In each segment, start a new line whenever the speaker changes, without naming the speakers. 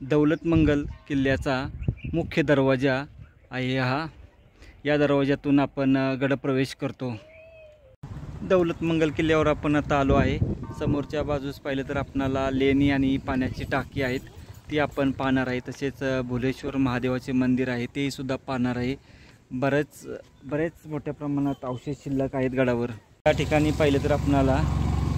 दौलतमंगल किल्ल्याचा मुख्य दरवाजा आहे हा। या दरवाज्यातून आपण गडप्रवेश करतो। दौलतमंगल किल्ल्यावर आपण आता आलो आहे। समोरच्या बाजूस पाहिलं तर आपणाला लेणी आणि पाण्याची टाकी आहेत, ती आपण पाहणार आहे। तसेच भुलेश्वर महादेवाचे मंदिर आहे, ते सुद्धा पाहणार आहे। बरेच मोठ्या प्रमाणात अवशेष शिल्लक आहेत गडावर। त्या ठिकाणी पाहिलं तर आपणाला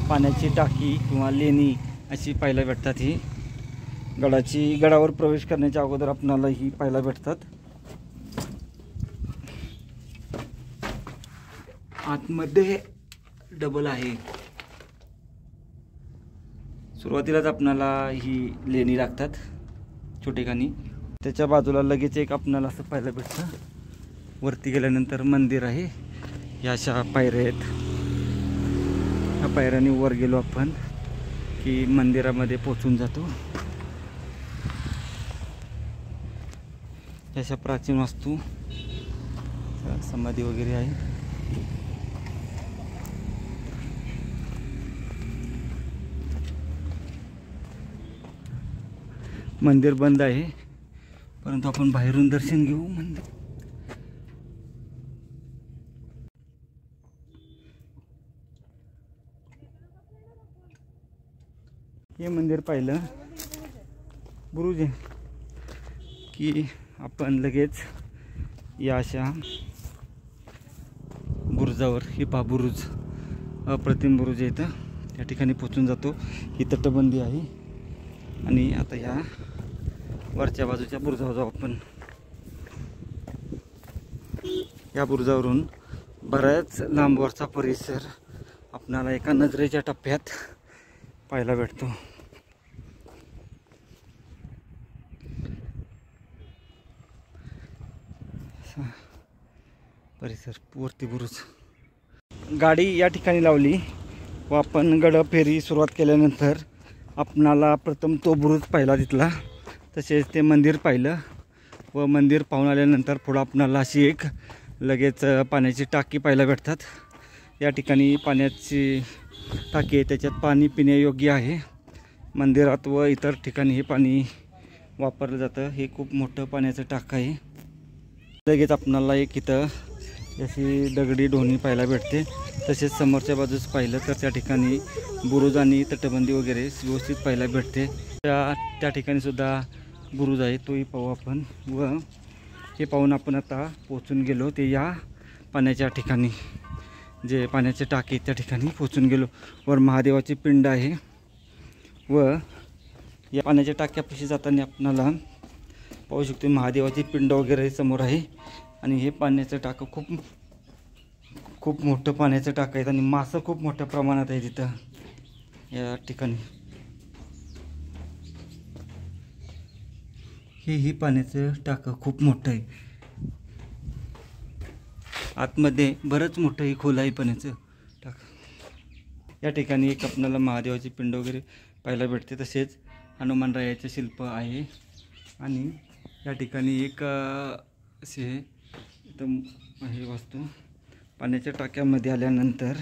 पाण्याची टाकी किंवा लेणी अशी पाहायला भेटतात। ही गडावर प्रवेश करण्याच्या अगोदर आपणाला ही पाहायला भेटतात। आतमध्ये डबल आहे। सुरुवातीलाच आपणाला ही लेणी लागतात छोटेखानी। त्याच्या बाजूला लगेच एक आपणाला असं पाहायला भेटतं। वरती गेल्यानंतर मंदिर आहे। या अशा पायऱ्या आहेत। या पायऱ्याने वर गेलो आपण की मंदिरामध्ये पोहोचून जातो। अशा प्राचीन वास्तू, समाधी वगैरे आहे। मंदिर बंद आहे, परंतु आपण बाहेरून दर्शन घेऊ मंदिर। हे मंदिर पाहिलं बुरुज आहे की आपण लगेच या अशा बुरुजावर, ही पहा बुरुज, अप्रतिम बुरुज आहे। इथं त्या ठिकाणी पोचून जातो। ही तटबंदी आहे आणि आता या वरच्या बाजूच्या बुरुजावर जाऊ आपण। या बुरुजावरून बऱ्याच लांबवरचा परिसर आपणाला एका नजरेच्या टप्प्यात पाहायला भेटतो। परिसर वरती बुरुज। गाडी या ठिकाणी लावली व आपण गड फेरी सुरुवात केल्यानंतर आपणाला प्रथम तो बुरुज पाहिला तिथला, तसेच ते मंदिर पाहिलं व मंदिर पाहून आल्यानंतर पुढं आपणाला अशी एक लगेच पाण्याची टाकी पाहायला भेटतात। या ठिकाणी पाण्याची टाकी आहे, त्याच्यात पाणी पिण्यायोग्य आहे। मंदिरात व इतर ठिकाणी हे पाणी वापरलं जातं। हे खूप मोठं पाण्याचं टाक आहे। लगेच आपणाला एक इथं अशी दगडी ढोणी पाहायला भेटते। तसेच समोरच्या बाजूस पाहिलं तर त्या ठिकाणी बुरुज आणि तटबंदी वगैरे व्यवस्थित पाहायला भेटते। त्या ठिकाणी सुद्धा बुरुज आहे, तोही पाहू आपण। व हे पाहून आपण आता पोचून गेलो ते या पाण्याच्या ठिकाणी, जे पाण्याचे टाके त्या ठिकाणी पोचून गेलो। वर महादेवाची पिंड आहे व या पाण्याच्या टाक्यापाशी जाताना आपणाला पाहू शकतो महादेवाची पिंड वगैरे समोर आहे। आणि हे पाण्याचं टाकं खूप मोठं पाण्याचं टाकं आहे आणि मासं खूप मोठ्या प्रमाणात आहे तिथं या ठिकाणी। हे पाण्याचं टाकं खूप मोठं आहे। आतमध्ये बरंच मोठं हे खोल आहे पाण्याचं टाकं। या ठिकाणी एक आपल्याला महादेवाची पिंड वगैरे पाहायला भेटते। तसेच हनुमानरायाचं शिल्प आहे आणि या ठिकाणी एक असे एकदम हे वास्तू। पाण्याच्या टाक्यामध्ये आल्यानंतर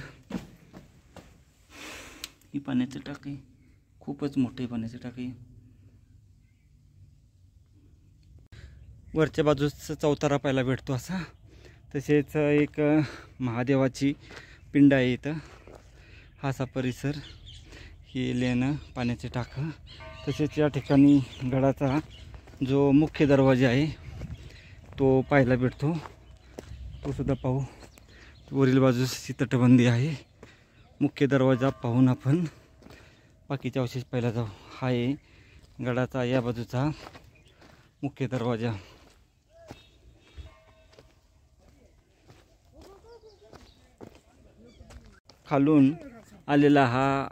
ही पाण्याचं टाकी खूपच मोठे पाण्याचं टाकी। वरच्या बाजूस चौतारा पाहायला भेटतो असा। तसेच एक महादेवाची पिंड आहे इथं। हा असा परिसर, ही लेणं, पाण्याचे टाकं। तसेच या ठिकाणी गडाचा जो मुख्य दरवाजा आहे तो पाहायला भेटतो, तो सुद्धा पाहू। वरील बाजूस तटबंदी आहे। मुख्य दरवाजा पाहून आपण बाकीचे अवशेष पाहायला जाऊ। हा आहे गडाचा या बाजूचा मुख्य दरवाजा। खालून आलेला हा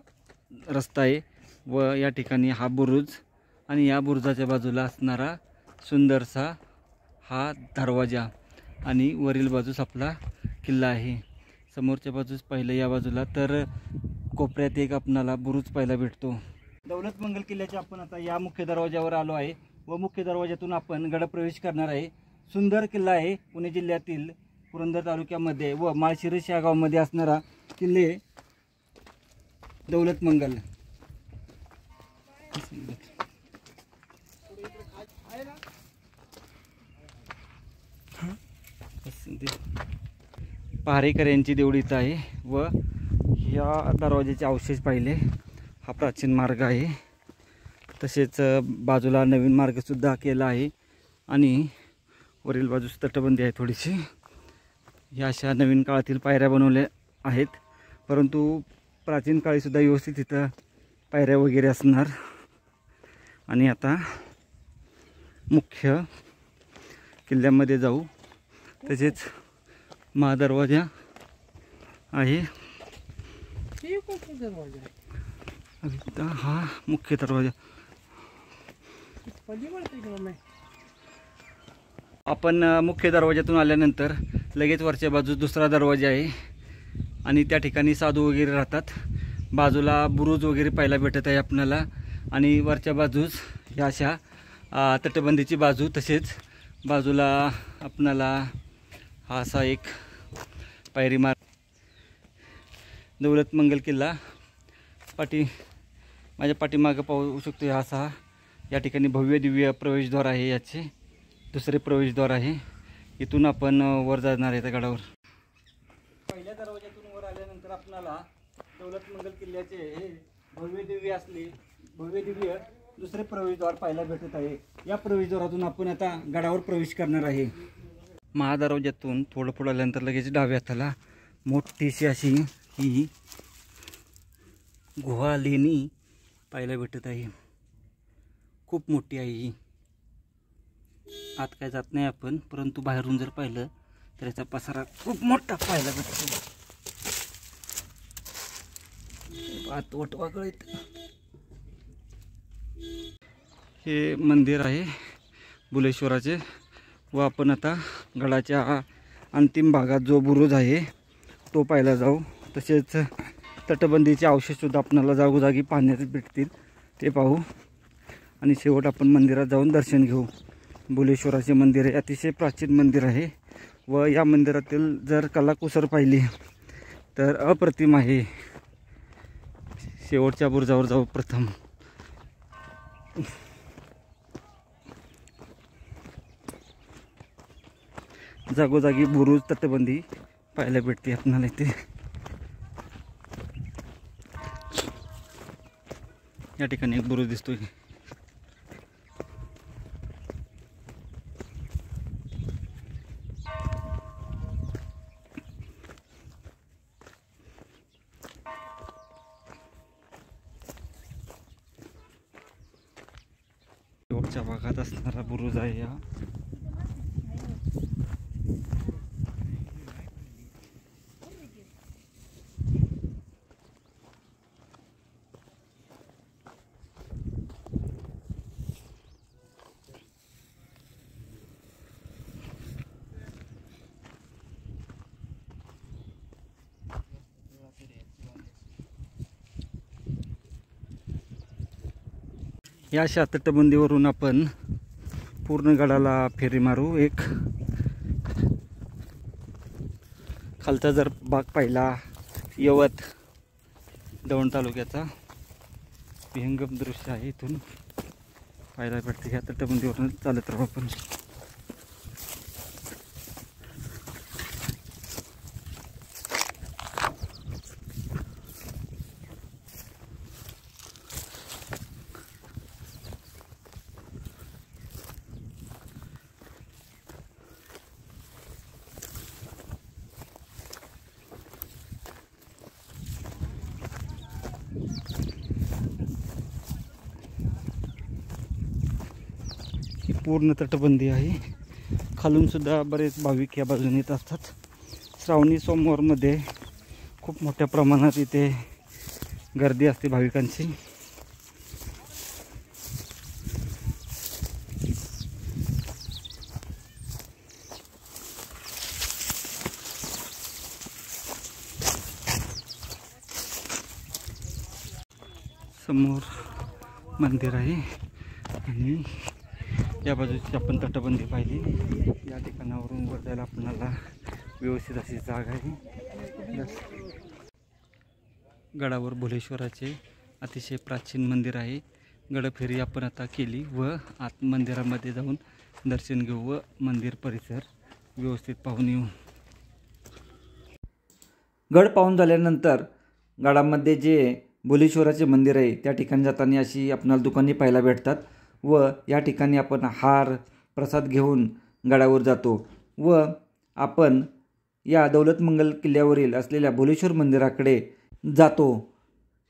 रस्ता आहे व या ठिकाणी हा बुरुज आणि या बुरुजाच्या बाजूला असणारा सुंदरसा हा दरवाजा आणि वरील बाजूस आपला किल्ला आहे। समोरच्या बाजूस पाहिलं या बाजूला तर कोपऱ्यात एक आपणाला बुरुज पाहायला भेटतो। दौलतमंगल किल्ल्याच्या आपण आता या मुख्य दरवाजावर आलो आहे व मुख्य दरवाजातून आपण गडप्रवेश करणार आहे। सुंदर किल्ला आहे, पुणे जिल्ह्यातील पुरंदर तालुक्यामध्ये व माळशिरस या गावामध्ये असणारा किल्ले दौलतमंगल। पहारेकर यांची देवळी इथं आहे व या दरवाजाचे अवशेष पाहिले. हा प्राचीन मार्ग आहे. तसेच बाजूला नवीन मार्गसुद्धा केला आहे आणि वरील बाजूस तटबंदी आहे थोडीशी. ह्या अशा नवीन काळातील पायऱ्या बनवल्या आहेत, परंतु प्राचीन काळीसुद्धा व्यवस्थित इथं पायऱ्या वगैरे असणार. आणि आता मुख्य किल्ल्यामध्ये जाऊ. तसेच महादरवाजा आहे. हा मुख्य दरवाजा. आपण मुख्य दरवाजातून आल्यानंतर लगेच वरच्या बाजूस दुसरा दरवाजा आहे आणि त्या ठिकाणी साधू वगैरे राहतात. बाजूला बुरुज वगैरे पाहायला भेटत आहे आपल्याला. आणि वरच्या बाजूस ह्या अशा तटबंदीची बाजू, तसेच बाजूला आपणाला हा असा एक पायरी मार्ग. दौलत मंगल किल्ला माझ्या पाठीमागं पाहू शकतो. हा असा या ठिकाणी भव्य दिव्य प्रवेशद्वार आहे. याचे दुसरे प्रवेशद्वार आहे. इथून आपण वर जाणार आहे त्या गडावर. पहिल्या दरवाजातून वर आल्यानंतर आपणाला दौलत मंगल किल्ल्याचे हे भव्य दिव्य दुसरे प्रवेशद्वार पाहायला भेटत आहे. या प्रवेशद्वारातून आपण आता गडावर प्रवेश करणार आहे. महादरवाजातून थोडं पुढे आल्यानंतर लगेच डाव्या हाताला मोठीशी अशी ही गुहा लेणी पाहायला भेटत आहे. खूप मोठी आहे ही. आत काय जात नाही आपण, परंतु बाहेरून जर पाहिलं तर याचा पसारा खूप मोठा पाहायला भेटतो. आत वटवागळीत हे मंदिर आहे बुलेश्वराचे. व आपण आता गडाच्या अंतिम भागात जो बुरुज आहे तो पाहायला जाऊ. तसेच तटबंदीचे अवशेषसुद्धा आपल्याला जागोजागी पाहण्यात भेटतील, ते पाहू. आणि शेवट आपण मंदिरात जाऊन दर्शन घेऊ. बुलेश्वराचे मंदिर आहे, अतिशय प्राचीन मंदिर आहे. व या मंदिरातील जर कलाकुसर पाहिली तर अप्रतिम आहे. शेवटच्या बुरुजावर जाऊ प्रथम. जागोजागी बुरुज तटबंदी पाहायला भेटते आपल्याला इथे. या ठिकाणी एक बुरुज दिसतोय. शेवटच्या भागात असणारा बुरुज आहे हा. या अशा तटबंदीवरून आपण पूर्ण गडाला फेरी मारू. एक खालचा जर भाग पाहिला यवत दौंड तालुक्याचा विहंगम दृश्य आहे. इथून पाहायला भेटते. ह्या तटबंदीवरून चालत राहू आपण. पूर्ण तटबंदी आहे. खालून सुद्धा बरेच भाविक या बाजूने येत असतात. श्रावणी सोमवारमध्ये खूप मोठ्या प्रमाणात इथे गर्दी असते भाविकांची. समोर मंदिर आहे आणि या बाजूची आपण तटबंदी पाहिली. या ठिकाणावरून वर जायला आपल्याला व्यवस्थित अशी जागा आहे. गडावर भुलेश्वराचे अतिशय प्राचीन मंदिर आहे. गडफेरी आपण आता केली व आत मंदिरामध्ये जाऊन दर्शन घेऊ व मंदिर परिसर व्यवस्थित पाहून येऊ। गड पाहून झाल्यानंतर गडामध्ये जे भोलेश्वराचे मंदिर आहे त्या ठिकाणी जाताना अशी आपणाला दुकाने पाहायला भेटतात व या ठिकाणी आपण हार प्रसाद घेऊन गडावर जातो व आपण या दौलतमंगल किल्ल्यावरील असलेल्या भोलेश्वर मंदिराकडे जातो।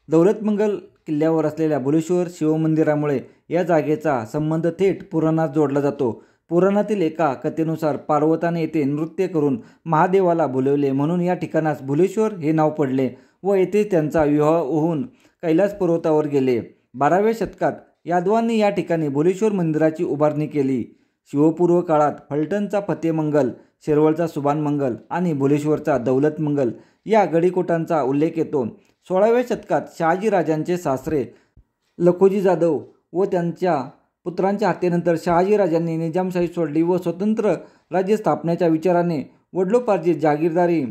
दौलतमंगल किल्ल्यावर असलेल्या भोलेश्वर शिवमंदिरामुळे या जागेचा संबंध थेट पुराणात जोडला जातो। पुराणातील एका कथेनुसार पार्वताने येथे नृत्य करून महादेवाला बोलवले म्हणून या ठिकाणास भोलेश्वर हे नाव पडले व येथे त्यांचा विवाह होऊन कैलास पर्वतावर गेले। 12व्या शतकात यादवांनी या ठिकाणी भोलेश्वर मंदिराची उभारणी केली। शिवपूर्व काळात फलटणचा फतेमंगल, शिरवळचा सुभानमंगल आणि भोलेश्वरचा दौलतमंगल या गडीकोटांचा उल्लेख येतो। 16व्या शतकात शहाजीराजांचे सासरे लखोजी जाधव व त्यांच्या पुत्रांच्या हत्येनंतर शहाजीराजांनी निजामशाही सोडली व स्वतंत्र राज्य स्थापनेच्या विचाराने वडिलोपार्जित जागीरदारी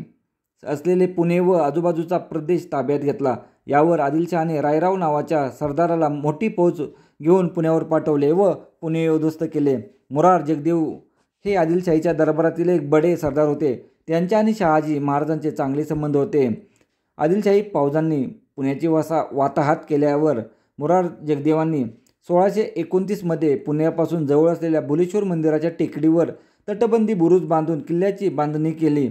असलेले पुणे व आजूबाजूचा प्रदेश ताब्यात घेतला। यावर आदिलशहाने रायराव नावाच्या सरदाराला मोठी फौज घेऊन पुण्यावर पाठवले व पुणे उद्ध्वस्त केले। मुरार जगदेव हे आदिलशाहीच्या दरबारातील एक बडे सरदार होते। त्यांच्या आणि शहाजी महाराजांचे चांगले संबंध होते। आदिलशाही फौजांनी पुण्याची वाताहात केल्यावर मुरार जगदेवांनी 1629 मध्ये पुण्यापासून जवळ असलेल्या भोलेश्वर मंदिराच्या टेकडीवर तटबंदी बुरुज बांधून किल्ल्याची बांधणी केली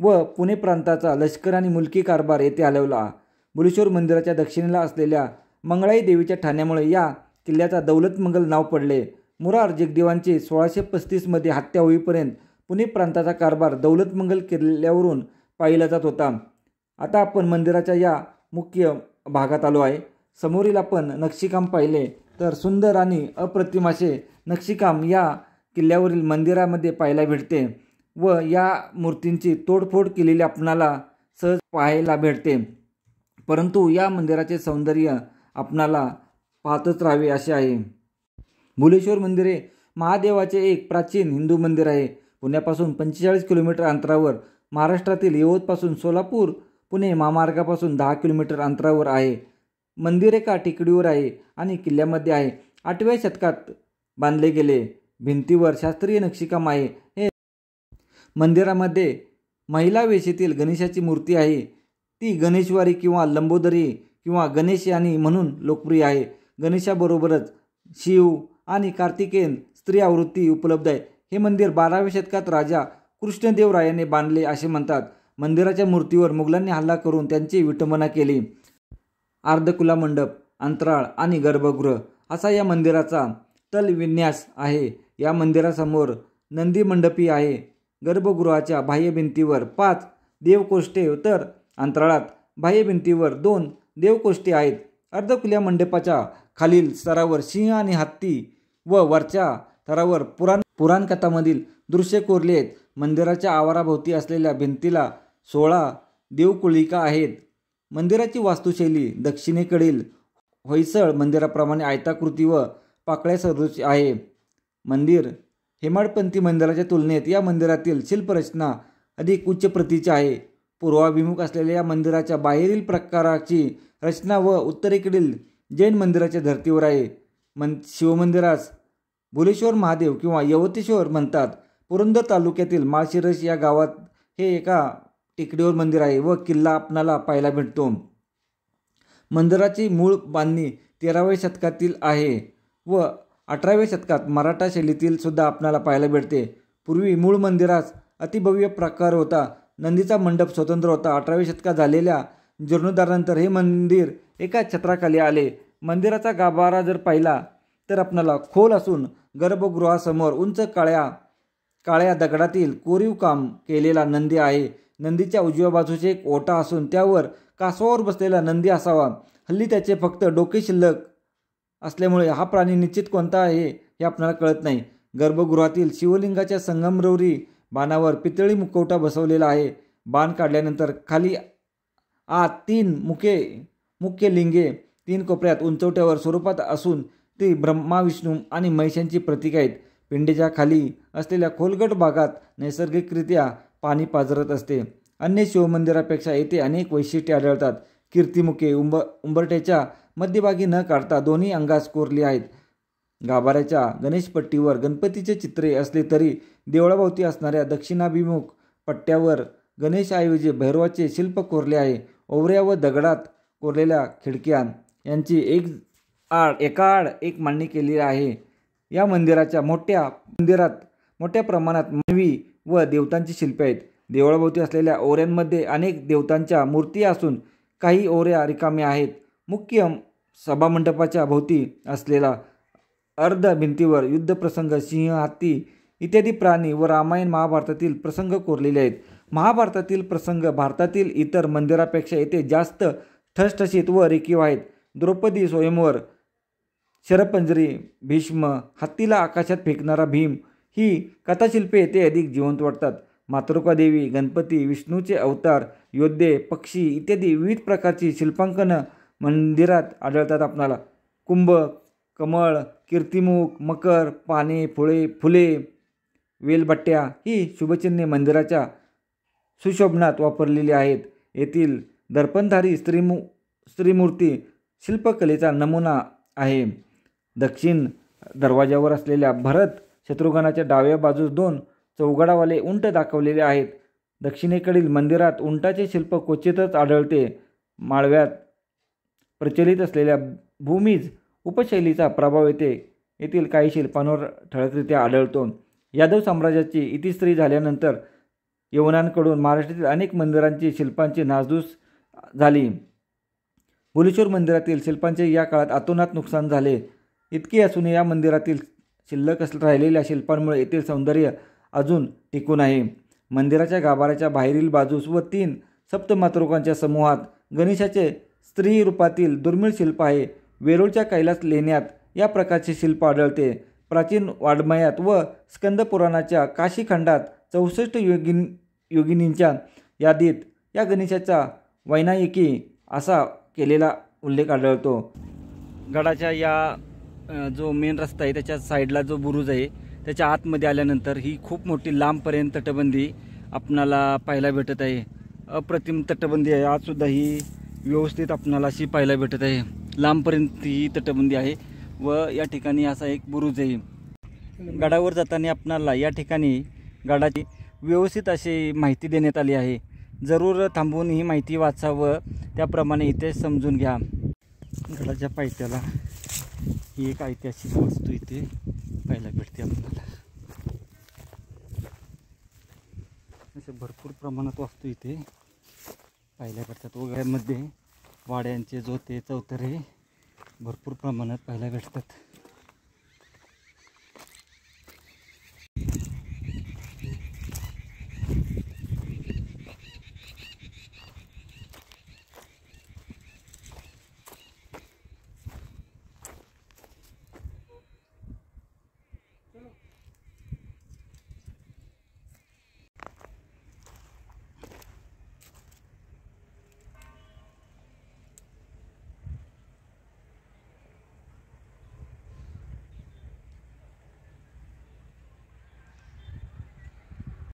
व पुणे प्रांताचा लष्कर आणि मुलकी कारभार येथे हलवला। भोलेश्वर मंदिराच्या दक्षिणेला असलेल्या मंगळाई देवीच्या ठाण्यामुळे या किल्ल्याचा दौलतमंगल नाव पडले। मुरार जगदेवांची 1635 मध्ये हत्या होईपर्यंत पुणे प्रांताचा कारभार दौलतमंगल किल्ल्यावरून पाहिला जात होता। आता आपण मंदिराच्या या मुख्य भागात आलो आहे। समोरील आपण नक्षीकाम पाहिले तर सुंदर आणि अप्रतिम असे नक्षीकाम या किल्ल्यावरील मंदिरामध्ये पाहायला भेटते व या मूर्तींची तोडफोड केलेली आपणाला सहज पाहायला भेटते, परंतु या मंदिराचे सौंदर्य आपणाला पाहतच राहावे असे आहे। भोलेश्वर मंदिर हे महादेवाचे एक प्राचीन हिंदू मंदिर आहे। पुण्यापासून 45 किलोमीटर अंतरावर महाराष्ट्रातील यवतपासून सोलापूर पुणे महामार्गापासून 10 किलोमीटर अंतरावर आहे। मंदिर एका टेकडीवर आहे आणि किल्ल्यामध्ये आहे। 8व्या शतकात बांधले गेले। भिंतीवर शास्त्रीय नक्षीकाम आहे। हे मंदिरामध्ये महिला वेशीतील गणेशाची मूर्ती आहे। ती गणेशवारी किंवा लंबोदरी किंवा गणेशयानी म्हणून लोकप्रिय आहे। गणेशाबरोबरच शिव आणि कार्तिकेयन स्त्री आवृत्ती उपलब्ध आहे। हे मंदिर 12व्या शतकात राजा कृष्णदेवरायाने बांधले असे म्हणतात। मंदिराच्या मूर्तीवर मुघलांनी हल्ला करून त्यांची विटंबना केली। अर्धकुला मंडप, अंतराळ आणि गर्भगृह असा या मंदिराचा तलविन्यास आहे। या मंदिरासमोर नंदी मंडपी आहे। गर्भगृहाच्या बाह्य भिंतीवर 5 देवकोष्ठे तर अंतराळात बाह्य भिंतीवर 2 देवकोष्ठे आहेत। अर्धखुल्या मंडपाच्या खालील स्तरावर सिंह आणि हत्ती व वरच्या स्तरावर पुराणकथामधील दृश्य कोरले आहेत। मंदिराच्या आवाराभोवती असलेल्या भिंतीला 16 देवकुळिका आहेत। मंदिराची वास्तुशैली दक्षिणेकडील होयसळ मंदिराप्रमाणे आयताकृती व पाकळ्या सदृश आहे। मंदिर हेमाडपंथी मंदिराच्या तुलनेत या मंदिरातील शिल्परचना अधिक उच्च प्रतीची आहे। पूर्वाभिमुख असलेल्या या मंदिराच्या बाहेरील प्रकाराची रचना व उत्तरेकडील जैन मंदिराच्या धर्तीवर आहे। शिवमंदिरास भोलेश्वर महादेव किंवा यवतेश्वर म्हणतात। पुरंदर तालुक्यातील माळशिरस या गावात हे एका टेकडीवर मंदिर आहे व किल्ला आपणाला पाहायला भेटतो। मंदिराची मूळ बांधणी 13व्या शतकातील आहे व 18व्या शतकात मराठा शैलीतील सुद्धा आपणाला पाहायला भेटते। पूर्वी मूळ मंदिरास अतिभव्य प्रकार होता। नंदीचा मंडप स्वतंत्र होता। 18व्या शतकात झालेल्या जीर्णोद्धारानंतर हे मंदिर एका छत्राखाली आले। मंदिराचा गाभारा जर पाहिला तर आपणाला खोल असून गर्भगृहासमोर उंच काळ्या दगडातील कोरीव काम केलेला नंदी आहे। नंदीच्या उजव्या बाजूचे एक ओटा असून त्यावर कासवावर बसलेला नंदी असावा। हल्ली त्याचे फक्त डोके शिल्लक असल्यामुळे हा प्राणी निश्चित कोणता आहे हे आपल्याला कळत नाही। गर्भगृहातील शिवलिंगाच्या संगमरवरी बाणावर पितळी मुखवटा बसवलेला आहे। बाण काढल्यानंतर खाली आत 3 मुख्य लिंगे 3 कोपऱ्यात उंचवट्यावर स्वरूपात असून ती ब्रह्मा विष्णू आणि महेशांची प्रतीक आहेत। पिंडीच्या खाली असलेल्या खोलगट भागात नैसर्गिकरित्या पाणी पाझरत असते। अन्य शिवमंदिरापेक्षा येथे अनेक वैशिष्ट्ये आढळतात। कीर्तिमुखे उंबरठ्याच्या
मध्यभागी न काढता दोन्ही अंगास कोरली आहेत. गाभाऱ्याच्या गणेशपट्टीवर गणपतीचे चित्रे असले तरी देवळाभोवती असणाऱ्या दक्षिणाभिमुख पट्ट्यावर गणेशाऐवजी भैरवाचे शिल्प कोरले आहे. ओवऱ्या व दगडात कोरलेल्या खिडक्या यांची एका आड एक मांडणी केली आहे. या मंदिरात मोठ्या प्रमाणात मानवी व देवतांची शिल्पे आहेत. देवळाभोवती असलेल्या ओवऱ्यांमध्ये अनेक देवतांच्या मूर्ती असून काही ओवऱ्या रिकाम्या आहेत. मुख्य सभामंडपाच्या भोवती असलेल्या अर्ध भिंतीवर युद्धप्रसंग, सिंह, हत्ती इत्यादी प्राणी व रामायण महाभारतातील प्रसंग कोरलेले आहेत. महाभारतातील प्रसंग भारतातील इतर मंदिरापेक्षा येथे जास्त ठसठशीत व रेखीव आहेत. द्रौपदी स्वयंवर, शरपंजरी, भीष्म, हत्तीला आकाशात फेकणारा भीम ही कथाशिल्पे येथे अधिक जिवंत वाटतात. मातृका देवी, गणपती, विष्णूचे अवतार, योद्धे, पक्षी इत्यादी विविध प्रकारची शिल्पांकनं मंदिरात आढळतात. आपणाला कुंभ, कमळ, कीर्तिमुख, मकर, पाने, फुले, वेलबट्ट्या ही शुभचिन्हे मंदिराच्या सुशोभनात वापरलेली आहेत. येथील दर्पणधारी स्त्रीमूर्ती शिल्पकलेचा नमुना आहे. दक्षिण दरवाजावर असलेल्या भरत शत्रुघ्नाच्या डाव्या बाजूस 2 चौघडावाले उंट दाखवलेले आहेत. दक्षिणेकडील मंदिरात उंटाचे शिल्प क्वचितच आढळते. माळव्यात प्रचलित असलेल्या भूमिज उपशैलीचा प्रभाव येथील काही शिल्पांवर ठळकरित्या आढळतो. यादव साम्राज्याची इतिश्री झाल्यानंतर यवनांकडून महाराष्ट्रातील अनेक मंदिरांची शिल्पांची नासधूस झाली. भुलेश्वर मंदिरातील शिल्पांचे या काळात अतोनात नुकसान झाले. इतके असूनही या मंदिरातील शिल्लक राहिलेल्या शिल्पांमुळे येथील सौंदर्य अजून टिकून आहे. मंदिराच्या गाभाऱ्याच्या बाहेरील बाजूस व 3 सप्तमातृकांच्या समूहात गणेशाचे स्त्री रूपातील दुर्मिळ शिल्प आहे. वेरूळच्या कैलास लेण्यात या प्रकारचे शिल्प आढळते. प्राचीन वाङ्मयात व स्कंदपुराणाच्या काशीखंडात 64 योगिनींच्या यादीत या गणेशाचा वैनायकी असा केलेला उल्लेख आढळतो.
गडाच्या या जो मेन रस्ता आहे त्याच्या साईडला जो बुरुज आहे त्याच्या आतमध्ये आल्यानंतर ही खूप मोठी लांबपर्यंत तटबंदी आपणाला पाहायला भेटत आहे. अप्रतिम तटबंदी आहे. आजसुद्धा ही व्यवस्थित आपणाला अशी पाहायला भेटत आहे. लांबपर्यंत ही तटबंदी आहे व या ठिकाणी असा एक बुरुज आहे. गडावर जाताना आपणाला या ठिकाणी गडाची व्यवस्थित अशी माहिती देण्यात आली आहे. जरूर थांबून ही माहिती वाचा व त्याप्रमाणे इथे समजून घ्या. गडाच्या पायथ्याला ही एक ऐतिहासिक वस्तू इथे पाहायला भेटते आपल्याला. असे भरपूर प्रमाणात वस्तू इथे पाहायला भेटतात. वगैरेमध्ये वाड्यांचे जोते चौतरे भरपूर प्रमाणात पाहायला भेटतात.